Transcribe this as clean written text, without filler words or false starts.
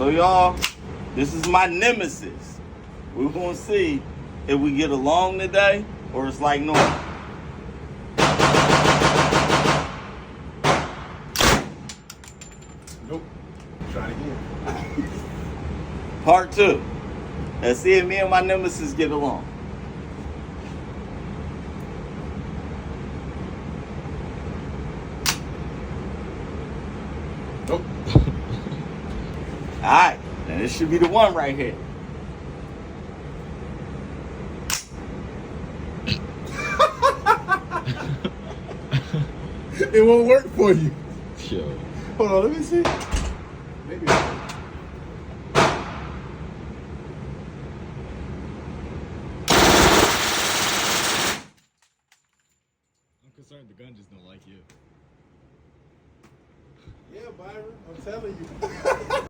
So y'all, this is my nemesis. We're gonna see if we get along today or it's like normal. Nope. Try it again. Part 2. Let's see if me and my nemesis get along. Nope. Alright, now this should be the one right here. It won't work for you. Yo. Hold on, let me see. Maybe. I'm concerned the gun just don't like you. Yeah, Byron, I'm telling you.